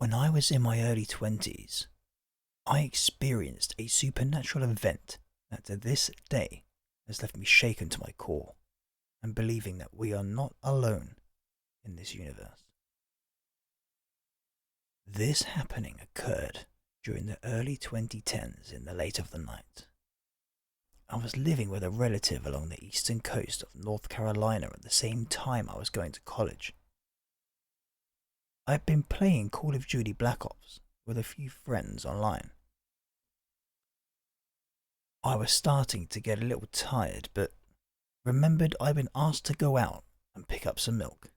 When I was in my early 20s, I experienced a supernatural event that to this day has left me shaken to my core and believing that we are not alone in this universe. This happening occurred during the early 2010s in the late of the night. I was living with a relative along the eastern coast of North Carolina at the same time I was going to college. I had been playing Call of Duty Black Ops with a few friends online. I was starting to get a little tired, but remembered I'd been asked to go out and pick up some milk.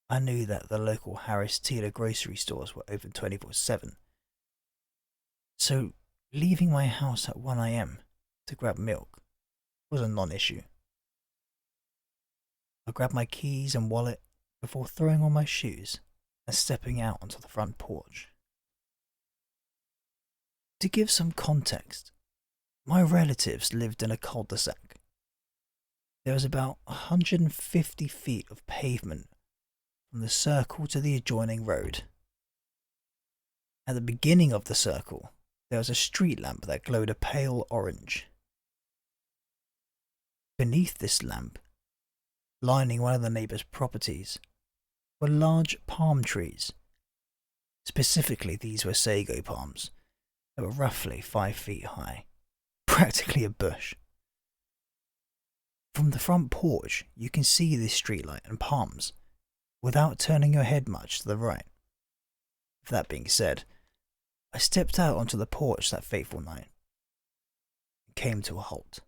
I knew that the local Harris Teeter grocery stores were open 24/7, so leaving my house at 1 a.m. to grab milk was a non-issue. I grabbed my keys and wallet before throwing on my shoes and stepping out onto the front porch. To give some context, my relatives lived in a cul-de-sac. There was about 150 feet of pavement from the circle to the adjoining road. At the beginning of the circle, there was a street lamp that glowed a pale orange. Beneath this lamp, lining one of the neighbours' properties, were large palm trees. Specifically, these were sago palms that were roughly 5 feet high, practically a bush. From the front porch, you can see this streetlight and palms without turning your head much to the right. With that being said, I stepped out onto the porch that fateful night and came to a halt.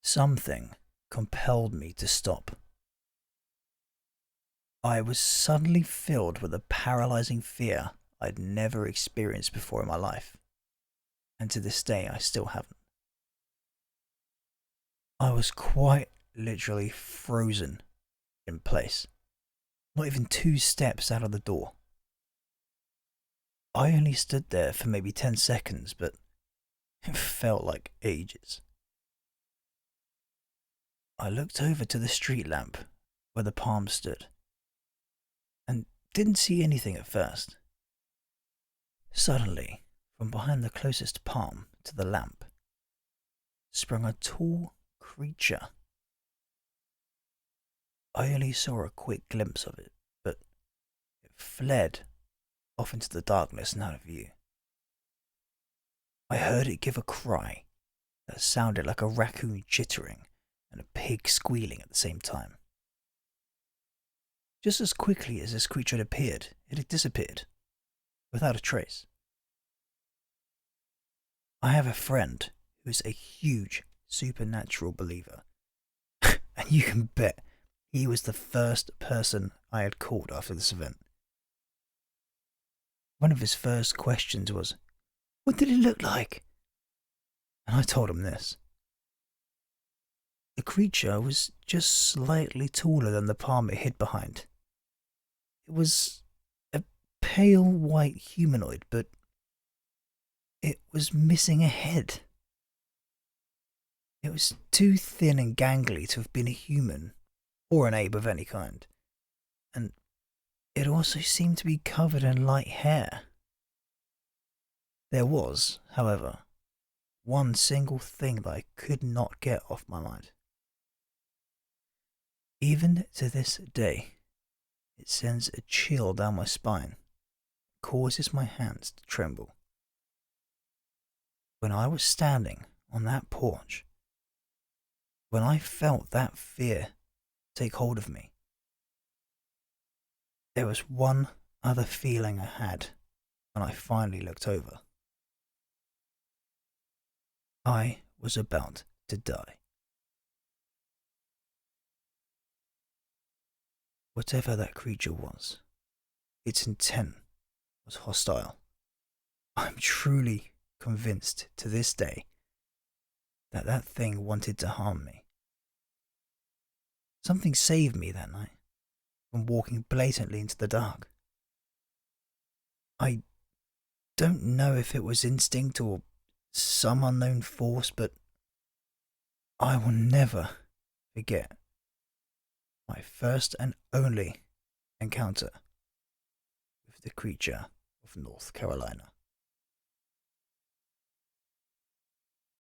Something compelled me to stop. I was suddenly filled with a paralyzing fear I'd never experienced before in my life, and to this day I still haven't. I was quite literally frozen in place, not even 2 steps out of the door. I only stood there for maybe 10 seconds, but it felt like ages. I looked over to the street lamp where the palm stood and didn't see anything at first. Suddenly, from behind the closest palm to the lamp, sprung a tall creature. I only saw a quick glimpse of it, but it fled off into the darkness and out of view. I heard it give a cry that sounded like a raccoon chittering and a pig squealing at the same time. Just as quickly as this creature had appeared, it had disappeared, without a trace. I have a friend who is a huge supernatural believer, and you can bet he was the first person I had called after this event. One of his first questions was, "What did it look like?" And I told him this. The creature was just slightly taller than the palm it hid behind. It was a pale white humanoid, but it was missing a head. It was too thin and gangly to have been a human or an ape of any kind, and it also seemed to be covered in light hair. There was, however, one single thing that I could not get off my mind. Even to this day, it sends a chill down my spine, causes my hands to tremble. When I was standing on that porch, when I felt that fear take hold of me, there was one other feeling I had when I finally looked over. I was about to die. Whatever that creature was, its intent was hostile. I'm truly convinced to this day that that thing wanted to harm me. Something saved me that night from walking blatantly into the dark. I don't know if it was instinct or some unknown force, but I will never forget my first and only encounter the creature of North Carolina.